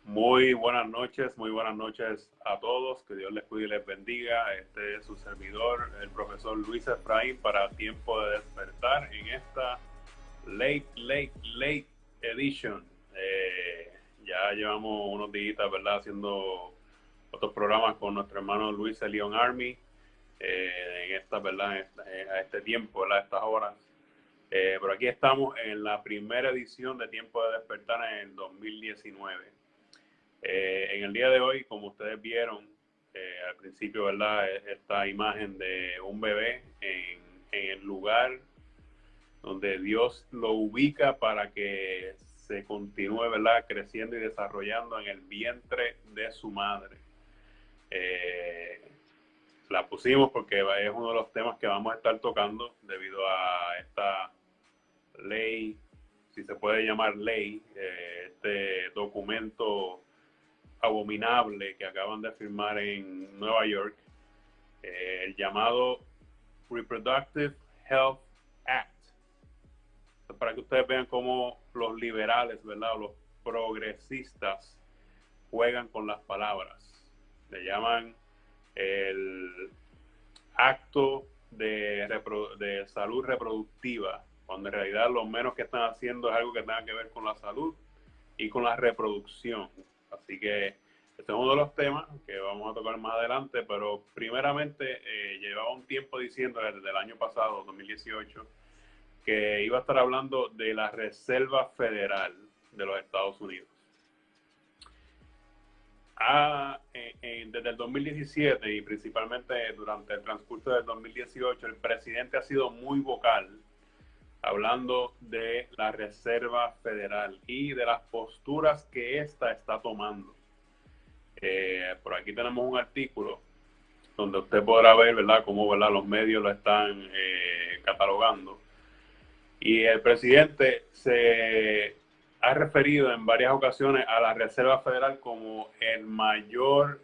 Muy buenas noches a todos, que Dios les cuide y les bendiga. Este es su servidor, el profesor Luis Efraín, para Tiempo de Despertar en esta late edition. Ya llevamos unos días, ¿verdad?, haciendo otros programas con nuestro hermano Luis de Leon Army, en esta, ¿verdad?, a este tiempo, ¿verdad?, a estas horas. Pero aquí estamos en la primera edición de Tiempo de Despertar en el 2019. En el día de hoy, como ustedes vieron al principio, ¿verdad?, esta imagen de un bebé en el lugar donde Dios lo ubica para que se continúe, ¿verdad?, creciendo y desarrollando en el vientre de su madre. La pusimos porque es uno de los temas que vamos a estar tocando debido a esta ley, si se puede llamar ley, este documento abominable que acaban de firmar en Nueva York, el llamado Reproductive Health Act. Para que ustedes vean cómo los liberales, ¿verdad?, o los progresistas juegan con las palabras. Le llaman el acto de salud reproductiva, cuando en realidad lo menos que están haciendo es algo que tenga que ver con la salud y con la reproducción. Así que este es uno de los temas que vamos a tocar más adelante, pero primeramente llevaba un tiempo diciendo desde el año pasado, 2018, que iba a estar hablando de la Reserva Federal de los Estados Unidos. Desde el 2017 y principalmente durante el transcurso del 2018, el presidente ha sido muy vocal hablando de la Reserva Federal y de las posturas que ésta está tomando. Por aquí tenemos un artículo donde usted podrá ver, ¿verdad?, cómo, ¿verdad?, los medios lo están catalogando. Y el presidente se ha referido en varias ocasiones a la Reserva Federal como el mayor,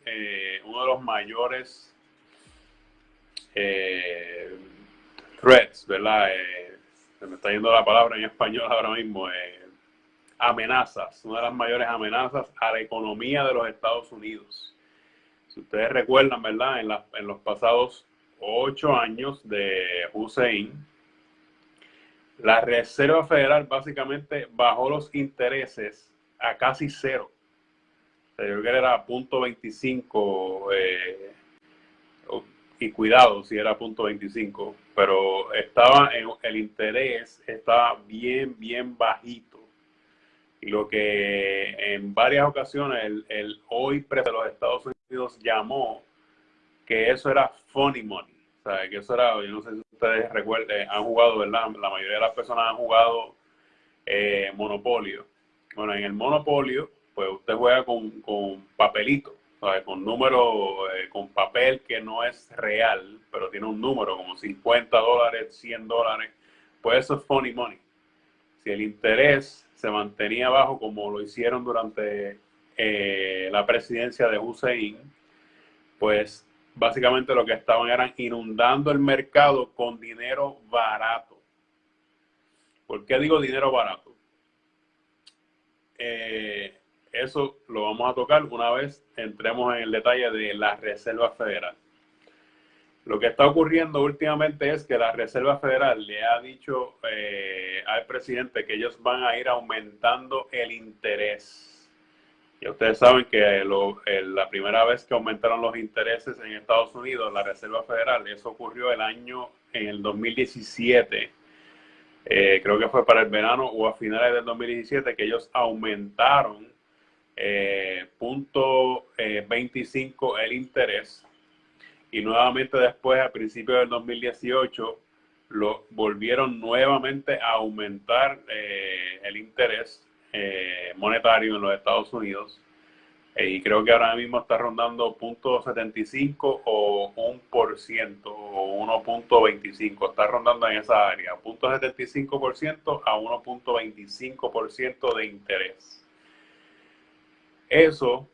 uno de los mayores threats, ¿verdad? Se me está yendo la palabra en español ahora mismo. Amenazas, una de las mayores amenazas a la economía de los Estados Unidos. Si ustedes recuerdan, ¿verdad?, en los pasados 8 años de Hussein, la Reserva Federal básicamente bajó los intereses a casi cero. O sea, yo creo que era 0.25 y cuidado si era 0.25, pero el interés estaba bien bajito. Y lo que en varias ocasiones el hoy presidente de los Estados Unidos llamó que eso era funny money. O sea, que eso era, yo no sé si ustedes recuerden, han jugado, ¿verdad? La mayoría de las personas han jugado Monopolio. Bueno, en el Monopolio, pues usted juega con papelito, ¿sabes?, con números, con papel que no es real, pero tiene un número como $50, $100. Pues eso es funny money. Si el interés se mantenía bajo como lo hicieron durante la presidencia de Hussein, pues básicamente lo que estaban eran inundando el mercado con dinero barato. ¿Por qué digo dinero barato? Eso lo vamos a tocar una vez entremos en el detalle de la Reserva Federal. Lo que está ocurriendo últimamente es que la Reserva Federal le ha dicho al presidente que ellos van a ir aumentando el interés. Y ustedes saben que la primera vez que aumentaron los intereses en Estados Unidos, la Reserva Federal, eso ocurrió en el 2017. Creo que fue para el verano o a finales del 2017 que ellos aumentaron .25 el interés. Y nuevamente después, a principios del 2018, lo volvieron nuevamente a aumentar el interés monetario en los Estados Unidos. Y creo que ahora mismo está rondando .75 o 1% o 1.25. Está rondando en esa área, 0.75% a 1.25% de interés. Eso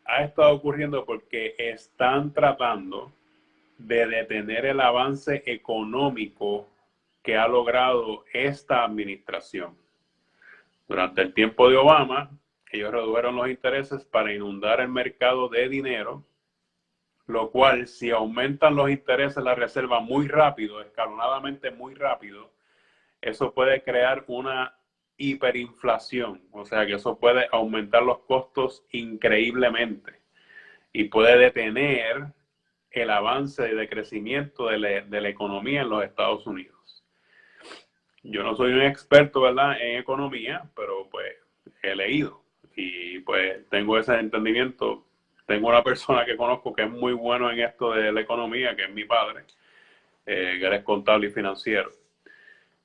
ha estado ocurriendo porque están tratando de detener el avance económico que ha logrado esta administración. Durante el tiempo de Obama, ellos redujeron los intereses para inundar el mercado de dinero, lo cual, si aumentan los intereses, la reserva muy rápido, escalonadamente muy rápido, eso puede crear una hiperinflación, o sea que eso puede aumentar los costos increíblemente y puede detener el avance de crecimiento de la economía en los Estados Unidos. Yo no soy un experto, ¿verdad?, en economía, pero pues he leído y pues tengo ese entendimiento. Tengo una persona que conozco que es muy bueno en esto de la economía, que es mi padre, que él es contable y financiero.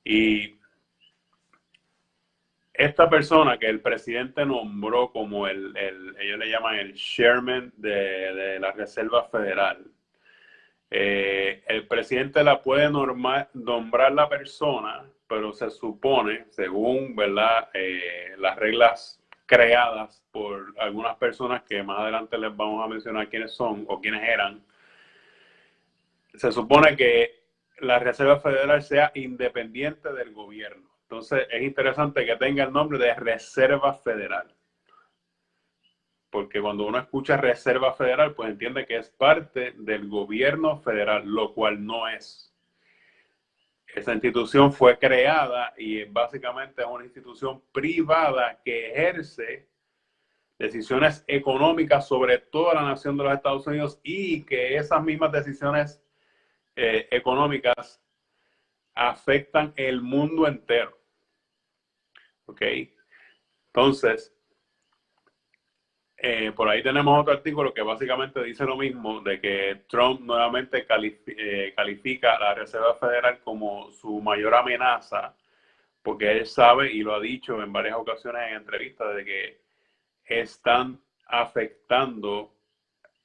Y esta persona que el presidente nombró como ellos le llaman el chairman de la Reserva Federal, el presidente la puede nombrar la persona, pero se supone, según, ¿verdad?, las reglas creadas por algunas personas que más adelante les vamos a mencionar quiénes son o quiénes eran, se supone que la Reserva Federal sea independiente del gobierno. Entonces es interesante que tenga el nombre de Reserva Federal, porque cuando uno escucha Reserva Federal, pues entiende que es parte del gobierno federal, lo cual no es. Esa institución fue creada y básicamente es una institución privada que ejerce decisiones económicas sobre toda la nación de los Estados Unidos y que esas mismas decisiones económicas afectan el mundo entero. ¿Ok? Entonces, por ahí tenemos otro artículo que básicamente dice lo mismo, de que Trump nuevamente califica a la Reserva Federal como su mayor amenaza, porque él sabe y lo ha dicho en varias ocasiones en entrevistas de que están afectando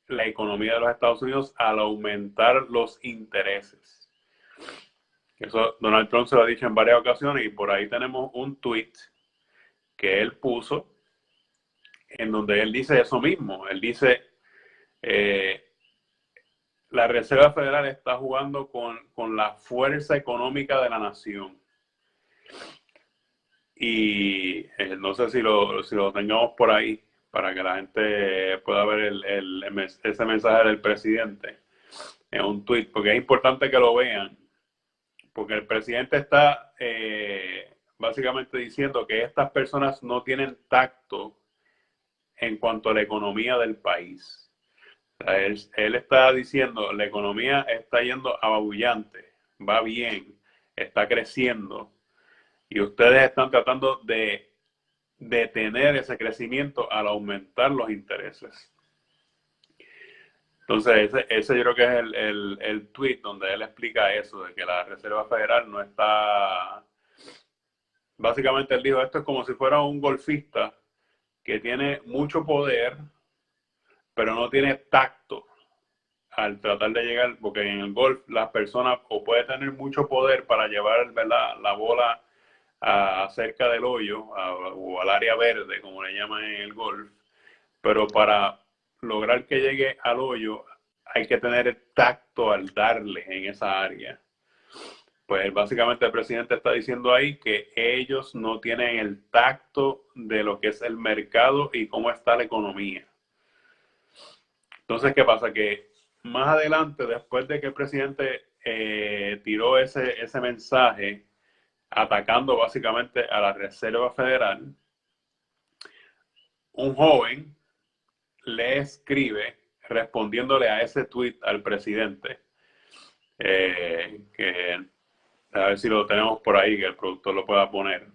la economía de los Estados Unidos al aumentar los intereses. Eso Donald Trump se lo ha dicho en varias ocasiones y por ahí tenemos un tweet que él puso en donde él dice eso mismo. Él dice, la Reserva Federal está jugando con la fuerza económica de la nación. Y no sé si lo tengamos por ahí para que la gente pueda ver ese mensaje del presidente en un tweet, porque es importante que lo vean, porque el presidente está básicamente diciendo que estas personas no tienen tacto en cuanto a la economía del país. O sea, él está diciendo, la economía está yendo apabullante, va bien, está creciendo, y ustedes están tratando de detener ese crecimiento al aumentar los intereses. Entonces, ese yo creo que es el tweet donde él explica eso, de que la Reserva Federal no está... Básicamente él dijo, esto es como si fuera un golfista que tiene mucho poder, pero no tiene tacto al tratar de llegar, porque en el golf las personas o pueden tener mucho poder para llevar, ¿verdad?, la bola cerca del hoyo o al área verde, como le llaman en el golf, pero para lograr que llegue al hoyo hay que tener el tacto al darle en esa área. Pues básicamente el presidente está diciendo ahí que ellos no tienen el tacto de lo que es el mercado y cómo está la economía. Entonces, ¿qué pasa? Que más adelante, después de que el presidente tiró ese mensaje atacando básicamente a la Reserva Federal, un joven le escribe respondiéndole a ese tweet al presidente, que a ver si lo tenemos por ahí, que el productor lo pueda poner.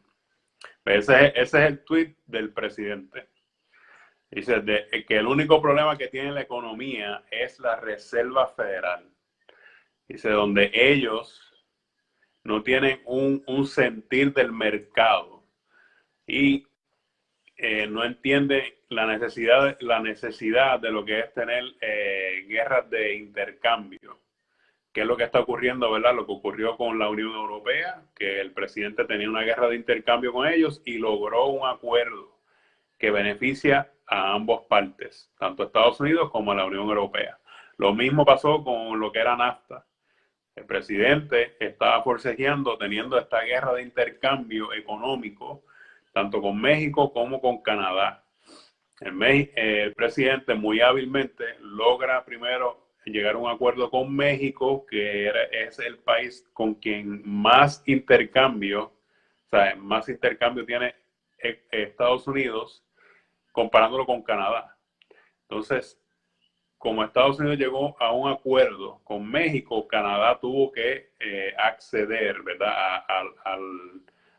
Ese es el tweet del presidente. Dice que el único problema que tiene la economía es la Reserva Federal. Dice, donde ellos no tienen un sentir del mercado y no entienden la necesidad de lo que es tener guerras de intercambio. ¿Qué es lo que está ocurriendo, verdad? Lo que ocurrió con la Unión Europea, que el presidente tenía una guerra de intercambio con ellos y logró un acuerdo que beneficia a ambas partes, tanto a Estados Unidos como a la Unión Europea. Lo mismo pasó con lo que era NAFTA. El presidente estaba forcejeando, teniendo esta guerra de intercambio económico, tanto con México como con Canadá. El presidente muy hábilmente logra primero llegar a un acuerdo con México, que es el país con quien más intercambio, o sea, más intercambio tiene Estados Unidos, comparándolo con Canadá. Entonces, como Estados Unidos llegó a un acuerdo con México, Canadá tuvo que acceder, ¿verdad?,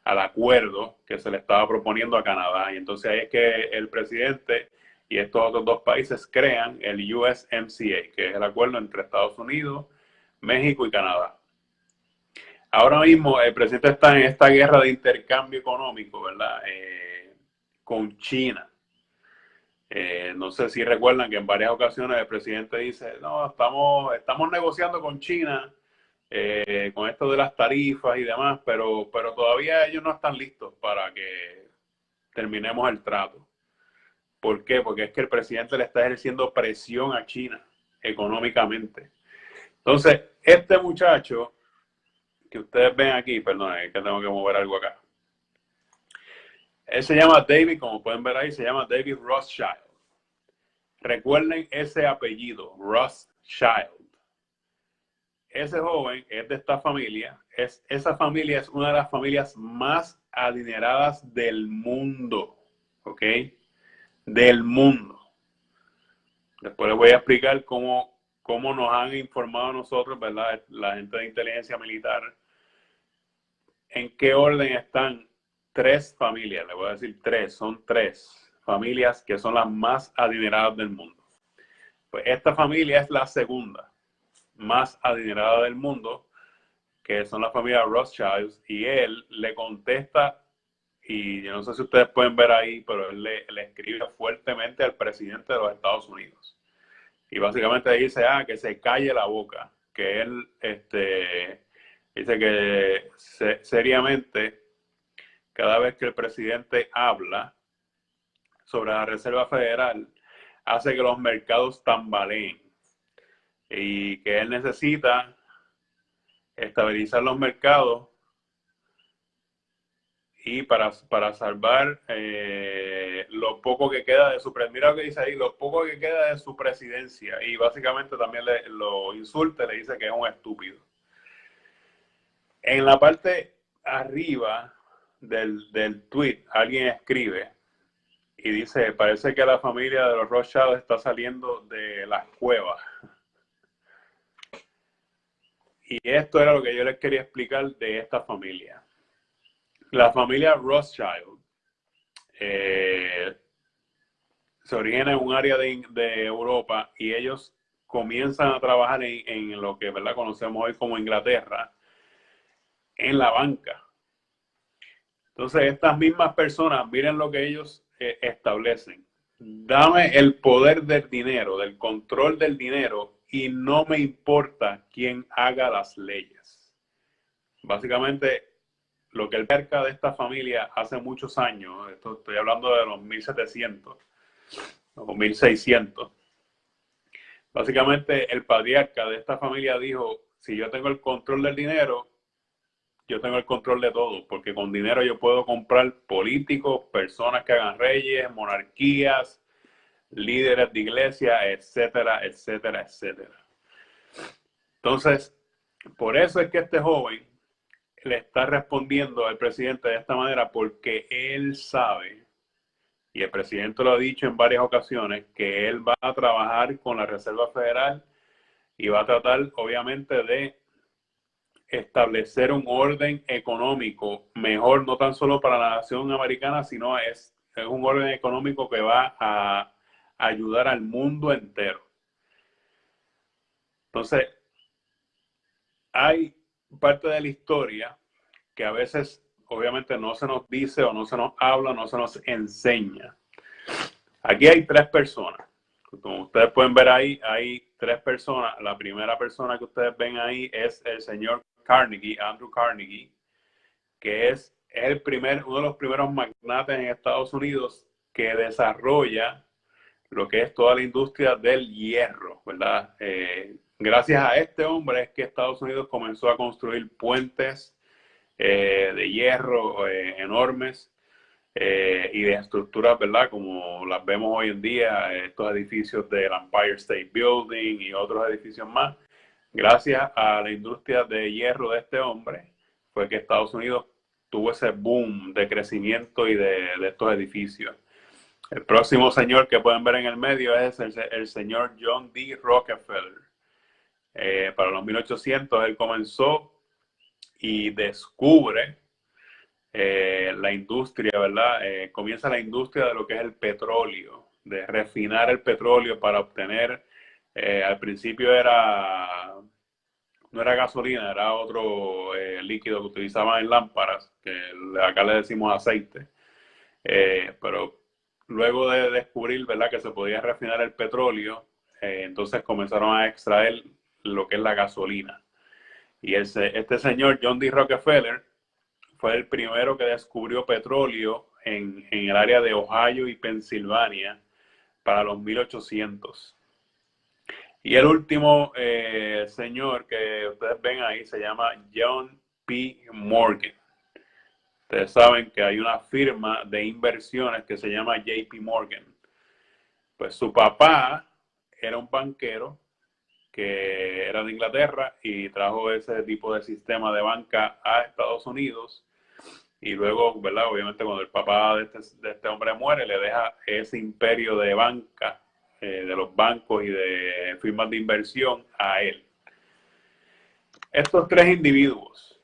al acuerdo que se le estaba proponiendo a Canadá. Y entonces ahí es que el presidente y estos otros dos países crean el USMCA, que es el acuerdo entre Estados Unidos, México y Canadá. Ahora mismo el presidente está en esta guerra de intercambio económico, ¿verdad?, con China. No sé si recuerdan que en varias ocasiones el presidente dice, no, estamos negociando con China, con esto de las tarifas y demás, pero todavía ellos no están listos para que terminemos el trato. ¿Por qué? Porque es que el presidente le está ejerciendo presión a China económicamente. Entonces, este muchacho que ustedes ven aquí, perdón, es que tengo que mover algo acá. Él se llama David, como pueden ver ahí, se llama David Rothschild. Recuerden ese apellido, Rothschild. Ese joven es de esta familia. Esa familia es una de las familias más adineradas del mundo. ¿Ok? Del mundo. Después les voy a explicar cómo nos han informado a nosotros, ¿verdad?, la gente de inteligencia militar, en qué orden están tres familias. Les voy a decir tres. Son tres familias que son las más adineradas del mundo. Pues esta familia es la segunda más adinerada del mundo, que son la familia Rothschild, y él le contesta, y yo no sé si ustedes pueden ver ahí, pero él le escribe fuertemente al presidente de los Estados Unidos. Y básicamente dice, que se calle la boca, que él dice que seriamente, cada vez que el presidente habla sobre la Reserva Federal, hace que los mercados tambaleen, y que él necesita estabilizar los mercados y para salvar lo poco que queda de su presidencia. Mira lo que dice ahí, lo poco que queda de su presidencia. Y básicamente también lo insulta, le dice que es un estúpido. En la parte arriba del tweet, alguien escribe y dice, parece que la familia de los Rothschild está saliendo de las cuevas. Y esto era lo que yo les quería explicar de esta familia. La familia Rothschild se origina en un área de Europa, y ellos comienzan a trabajar en lo que, ¿verdad?, conocemos hoy como Inglaterra, en la banca. Entonces, estas mismas personas, miren lo que ellos establecen. Dame el poder del dinero, del control del dinero, y no me importa quién haga las leyes. Básicamente, lo que el patriarca de esta familia hace muchos años, estoy hablando de los 1700 o 1600, básicamente el patriarca de esta familia dijo, si yo tengo el control del dinero, yo tengo el control de todo, porque con dinero yo puedo comprar políticos, personas que hagan reyes, monarquías, líderes de iglesia, etcétera, etcétera, etcétera. Entonces, por eso es que este joven le está respondiendo al presidente de esta manera, porque él sabe, y el presidente lo ha dicho en varias ocasiones, que él va a trabajar con la Reserva Federal y va a tratar, obviamente, de establecer un orden económico mejor, no tan solo para la nación americana, sino es un orden económico que va a ayudar al mundo entero. Entonces, hay parte de la historia que a veces obviamente no se nos dice, o no se nos habla, no se nos enseña. Aquí hay tres personas. Como ustedes pueden ver ahí, hay tres personas. La primera persona que ustedes ven ahí es el señor Carnegie, Andrew Carnegie, que es uno de los primeros magnates en Estados Unidos que desarrolla lo que es toda la industria del hierro, ¿verdad? Gracias a este hombre es que Estados Unidos comenzó a construir puentes de hierro enormes. y de estructuras, ¿verdad? Como las vemos hoy en día, estos edificios del Empire State Building y otros edificios más. Gracias a la industria de hierro de este hombre, fue que Estados Unidos tuvo ese boom de crecimiento y de estos edificios. El próximo señor que pueden ver en el medio es el señor John D. Rockefeller. Para los 1800 él comenzó y descubre la industria, ¿verdad? Comienza la industria de lo que es el petróleo, de refinar el petróleo para obtener, al principio no era gasolina, era otro líquido que utilizaban en lámparas, que acá le decimos aceite. Pero luego de descubrir, ¿verdad?, que se podía refinar el petróleo, entonces comenzaron a extraer lo que es la gasolina. Y este señor, John D. Rockefeller, fue el primero que descubrió petróleo en el área de Ohio y Pensilvania para los 1800. Y el último señor que ustedes ven ahí se llama John P. Morgan. Ustedes saben que hay una firma de inversiones que se llama JP Morgan. Pues su papá era un banquero que era de Inglaterra y trajo ese tipo de sistema de banca a Estados Unidos. Y luego, ¿verdad? Obviamente cuando el papá de este hombre muere, le deja ese imperio de banca, de los bancos y de firmas de inversión a él. Estos tres individuos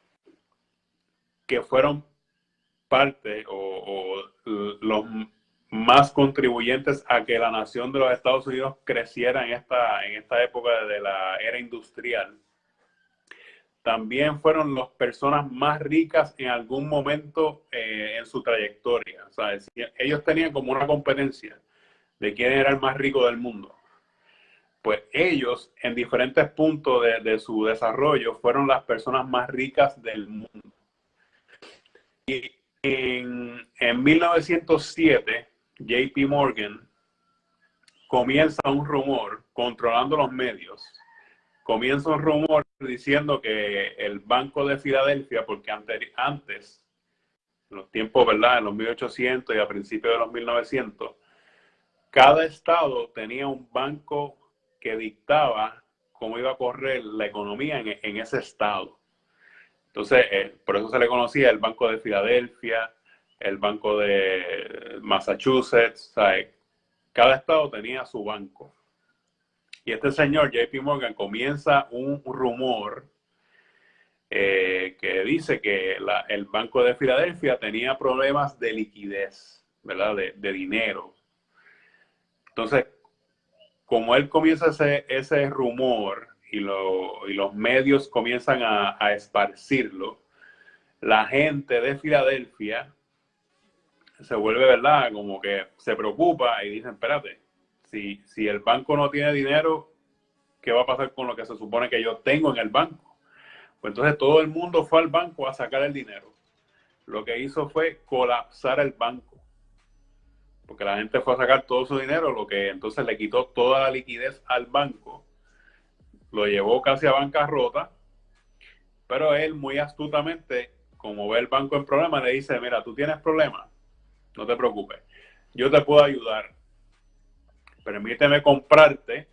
que fueron parte o los más contribuyentes a que la nación de los Estados Unidos creciera en esta época de la era industrial, también fueron las personas más ricas en algún momento en su trayectoria. O sea, ellos tenían como una competencia de quién era el más rico del mundo. Pues ellos, en diferentes puntos de su desarrollo, fueron las personas más ricas del mundo. Y en 1907, JP Morgan comienza un rumor, controlando los medios, comienza un rumor diciendo que el Banco de Filadelfia, porque antes, en los tiempos, ¿verdad?, en los 1800 y a principios de los 1900, cada estado tenía un banco que dictaba cómo iba a correr la economía en ese estado. Entonces, por eso se le conocía el Banco de Filadelfia, el Banco de Massachusetts. O sea, cada estado tenía su banco. Y este señor, JP Morgan, comienza un rumor que dice que el Banco de Filadelfia tenía problemas de liquidez, ¿verdad? De dinero. Entonces, como él comienza ese rumor y los medios comienzan a esparcirlo, la gente de Filadelfia se vuelve, ¿verdad?, como que se preocupa y dicen, espérate, si el banco no tiene dinero, ¿qué va a pasar con lo que se supone que yo tengo en el banco? Pues entonces todo el mundo fue al banco a sacar el dinero. Lo que hizo fue colapsar el banco, porque la gente fue a sacar todo su dinero, lo que entonces le quitó toda la liquidez al banco, lo llevó casi a bancarrota, pero él muy astutamente, como ve el banco en problemas, le dice, mira, tú tienes problemas, no te preocupes, yo te puedo ayudar, permíteme comprarte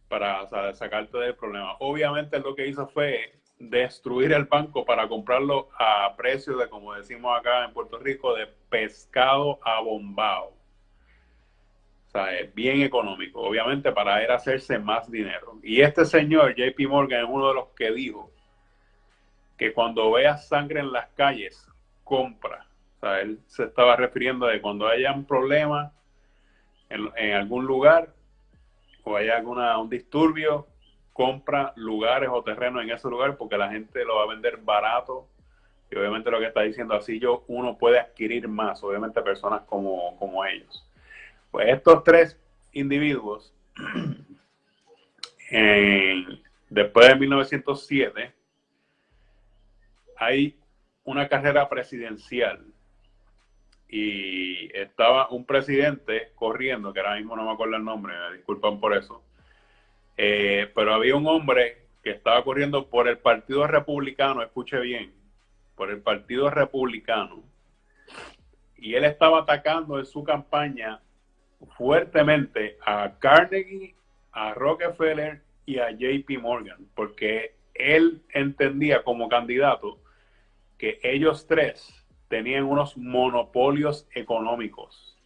para, o sea, sacarte del problema. Obviamente lo que hizo fue destruir el banco para comprarlo a precio de, como decimos acá en Puerto Rico, de pescado abombado. O sea, es bien económico, obviamente para él hacerse más dinero. Y este señor, JP Morgan, es uno de los que dijo que cuando veas sangre en las calles, compra. O sea, él se estaba refiriendo a cuando haya un problema en algún lugar o haya un disturbio, compra lugares o terrenos en ese lugar porque la gente lo va a vender barato. Y obviamente lo que está diciendo, así uno puede adquirir más, obviamente personas como ellos. Pues estos tres individuos, después de 1907, hay una carrera presidencial y estaba un presidente corriendo, que ahora mismo no me acuerdo el nombre, me disculpan por eso, pero había un hombre que estaba corriendo por el Partido Republicano, escuche bien, por el Partido Republicano, Y él estaba atacando en su campaña fuertemente a Carnegie, a Rockefeller y a JP Morgan, porque él entendía como candidato que ellos tres tenían unos monopolios económicos.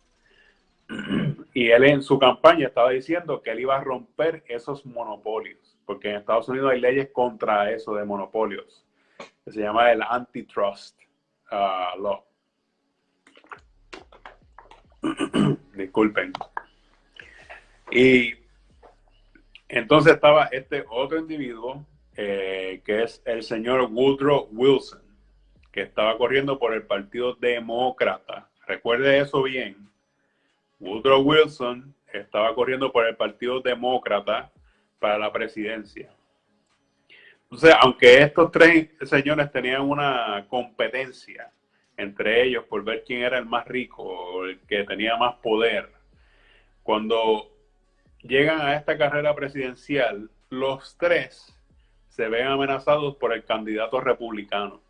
Y él en su campaña estaba diciendo que él iba a romper esos monopolios, porque en Estados Unidos hay leyes contra eso de monopolios, que se llama el antitrust law. Disculpen. Y entonces estaba este otro individuo, que es el señor Woodrow Wilson, que estaba corriendo por el Partido Demócrata. Recuerde eso bien. Woodrow Wilson estaba corriendo por el Partido Demócrata para la presidencia. Entonces, aunque estos tres señores tenían una competencia entre ellos por ver quién era el más rico o el que tenía más poder, cuando llegan a esta carrera presidencial, los tres se ven amenazados por el candidato republicano.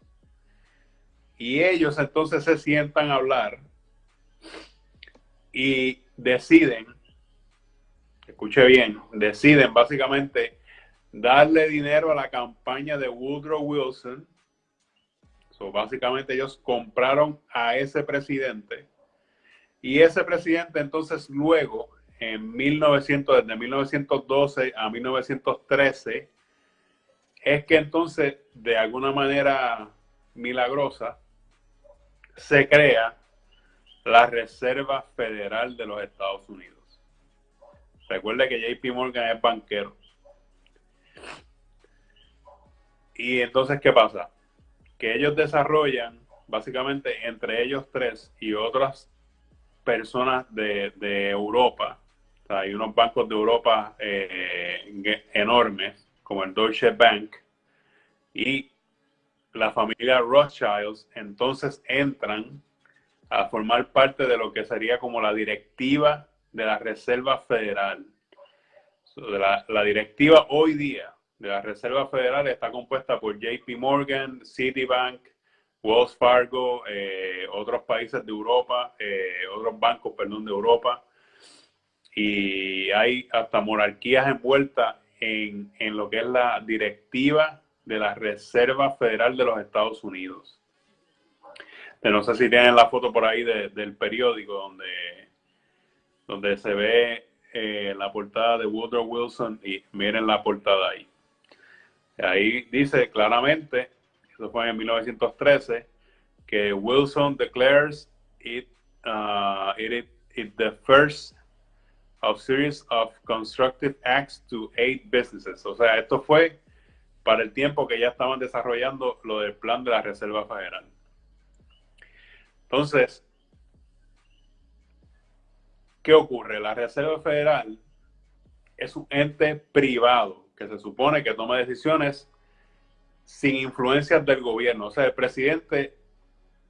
Y ellos entonces se sientan a hablar y deciden, escuche bien, deciden básicamente darle dinero a la campaña de Woodrow Wilson. Básicamente ellos compraron a ese presidente y ese presidente entonces luego desde 1912 a 1913 es que entonces de alguna manera milagrosa se crea la Reserva Federal de los Estados Unidos. Recuerde que JP Morgan es banquero. Y entonces, ¿qué pasa? Que ellos desarrollan, básicamente entre ellos tres y otras personas de Europa, o sea, hay unos bancos de Europa enormes, como el Deutsche Bank, y la familia Rothschilds, entonces entran a formar parte de lo que sería como la directiva de la Reserva Federal. La directiva hoy día de la Reserva Federal está compuesta por JP Morgan, Citibank, Wells Fargo, otros países de Europa, otros bancos, perdón, de Europa, y hay hasta monarquías envueltas en lo que es la directiva de la Reserva Federal de los Estados Unidos. No sé si tienen la foto por ahí del periódico donde se ve la portada de Woodrow Wilson, y miren la portada ahí. Ahí dice claramente, eso fue en 1913, que Wilson declares it the first of series of constructive acts to aid businesses. O sea, esto fue para el tiempo que ya estaban desarrollando lo del plan de la Reserva Federal. Entonces, ¿qué ocurre? La Reserva Federal es un ente privado que se supone que toma decisiones sin influencias del gobierno. O sea, el presidente,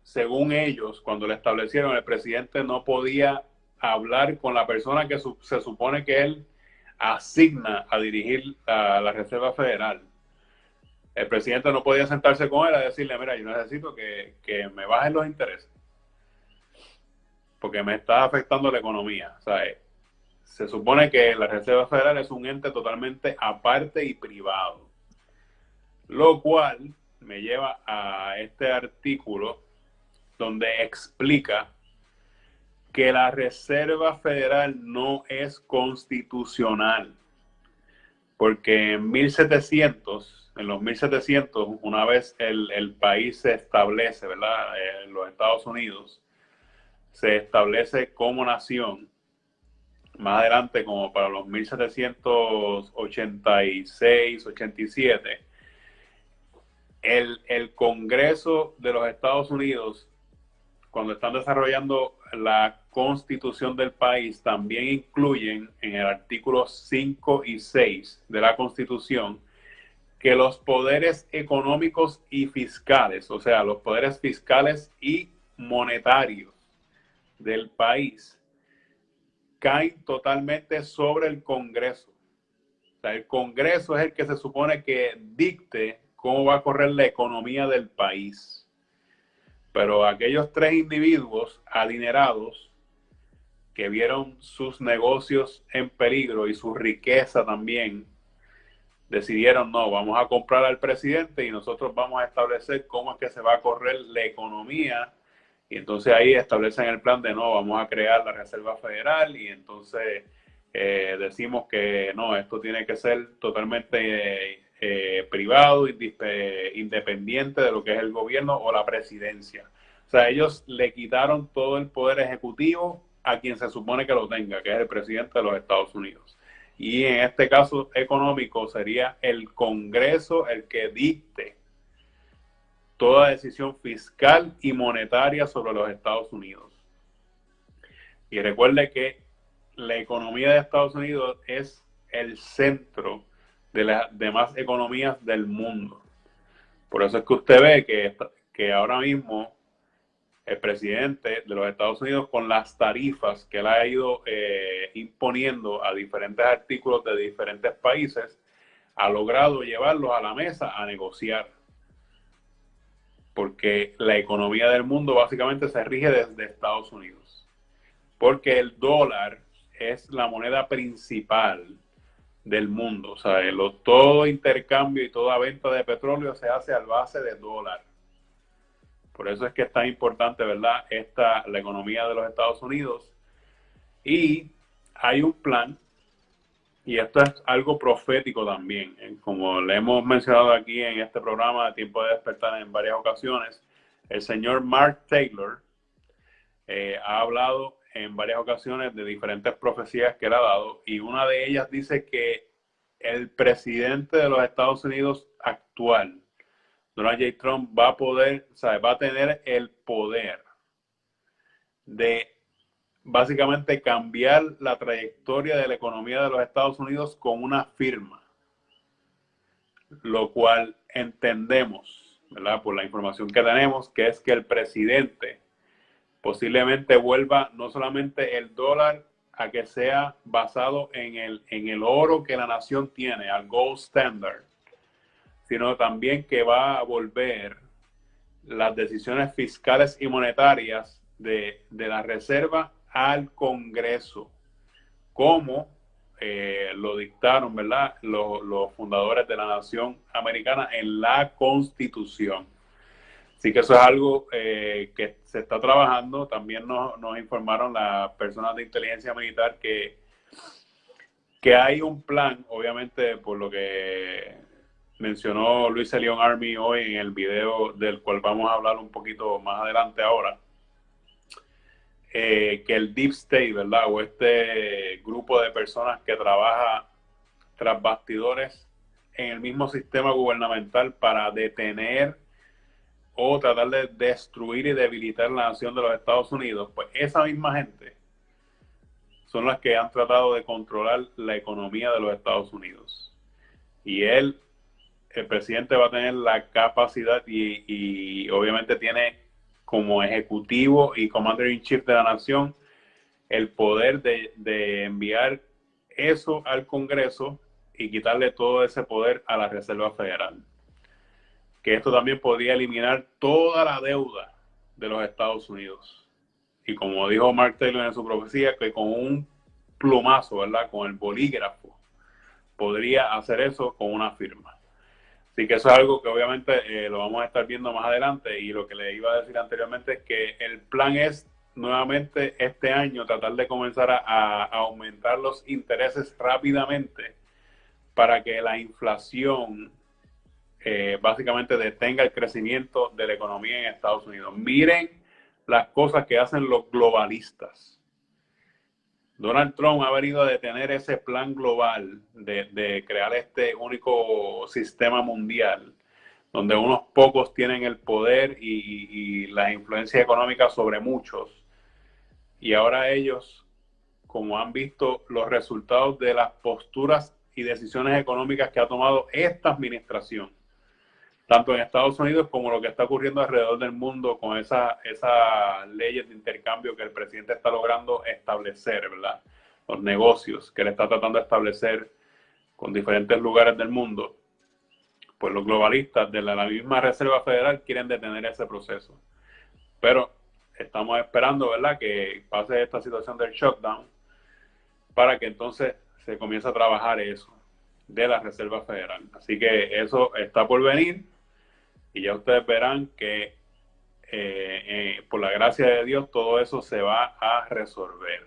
según ellos, cuando lo establecieron, el presidente no podía hablar con la persona que se supone que él asigna a dirigir a la Reserva Federal. El presidente no podía sentarse con él a decirle, mira, yo necesito que me bajen los intereses, porque me está afectando la economía. O sea, se supone que la Reserva Federal es un ente totalmente aparte y privado. Lo cual me lleva a este artículo donde explica que la Reserva Federal no es constitucional. Porque en los 1700, una vez el país se establece, ¿verdad? En los Estados Unidos, se establece como nación. Más adelante, como para los 1786, 87, el Congreso de los Estados Unidos, cuando están desarrollando la constitución del país, también incluyen en el artículo 5 y 6 de la constitución que los poderes económicos y fiscales, o sea, los poderes fiscales y monetarios del país, caen totalmente sobre el Congreso. O sea, el Congreso es el que se supone que dicte cómo va a correr la economía del país. Pero aquellos tres individuos adinerados que vieron sus negocios en peligro y su riqueza también, decidieron, no, vamos a comprar al presidente y nosotros vamos a establecer cómo es que se va a correr la economía. Y entonces ahí establecen el plan de, no, vamos a crear la Reserva Federal y entonces decimos que no, esto tiene que ser totalmente privado, independiente de lo que es el gobierno o la presidencia. O sea, ellos le quitaron todo el poder ejecutivo a quien se supone que lo tenga, que es el presidente de los Estados Unidos. Y en este caso económico sería el Congreso el que dicte toda decisión fiscal y monetaria sobre los Estados Unidos. Y recuerde que la economía de Estados Unidos es el centro de las demás economías del mundo. Por eso es que usted ve que ahora mismo el presidente de los Estados Unidos, con las tarifas que él ha ido imponiendo a diferentes artículos de diferentes países, ha logrado llevarlos a la mesa a negociar. Porque la economía del mundo básicamente se rige desde Estados Unidos. Porque el dólar es la moneda principal del mundo. O sea, todo intercambio y toda venta de petróleo se hace a base de dólar. Por eso es que es tan importante, ¿verdad?, la economía de los Estados Unidos. Y hay un plan, y esto es algo profético también, como le hemos mencionado aquí en este programa de Tiempo de Despertar en varias ocasiones, el señor Mark Taylor ha hablado en varias ocasiones de diferentes profecías que él ha dado, y una de ellas dice que el presidente de los Estados Unidos actual, Donald J. Trump, va a tener el poder de básicamente cambiar la trayectoria de la economía de los Estados Unidos con una firma, lo cual entendemos, ¿verdad?, por la información que tenemos, que es que el presidente posiblemente vuelva no solamente el dólar a que sea basado en el oro que la nación tiene, al gold standard, sino también que va a volver las decisiones fiscales y monetarias de la Reserva al Congreso, como lo dictaron, ¿verdad?, los fundadores de la nación americana en la Constitución. Así que eso es algo que se está trabajando. También nos informaron las personas de inteligencia militar que hay un plan, obviamente, por lo que mencionó Luis León Army hoy en el video del cual vamos a hablar un poquito más adelante ahora, que el Deep State, ¿verdad?, o este grupo de personas que trabaja tras bastidores en el mismo sistema gubernamental para detener o tratar de destruir y debilitar la nación de los Estados Unidos, pues esa misma gente son las que han tratado de controlar la economía de los Estados Unidos. Y el presidente va a tener la capacidad y obviamente tiene como ejecutivo y commander in chief de la nación el poder de enviar eso al Congreso y quitarle todo ese poder a la Reserva Federal. Que esto también podría eliminar toda la deuda de los Estados Unidos. Y como dijo Mark Taylor en su profecía, que con un plumazo, ¿verdad?, con el bolígrafo, podría hacer eso con una firma. Así que eso es algo que obviamente lo vamos a estar viendo más adelante, y lo que le iba a decir anteriormente es que el plan es nuevamente este año tratar de comenzar a aumentar los intereses rápidamente para que la inflación básicamente detenga el crecimiento de la economía en Estados Unidos. Miren las cosas que hacen los globalistas. Donald Trump ha venido a detener ese plan global de crear este único sistema mundial, donde unos pocos tienen el poder y la influencia económica sobre muchos. Y ahora ellos, como han visto los resultados de las posturas y decisiones económicas que ha tomado esta administración, tanto en Estados Unidos como lo que está ocurriendo alrededor del mundo con esas leyes de intercambio que el presidente está logrando establecer, ¿verdad? Los negocios que él está tratando de establecer con diferentes lugares del mundo, pues los globalistas de la misma Reserva Federal quieren detener ese proceso. Pero estamos esperando, ¿verdad?, que pase esta situación del shutdown para que entonces se comience a trabajar eso de la Reserva Federal. Así que eso está por venir y ya ustedes verán que por la gracia de Dios todo eso se va a resolver.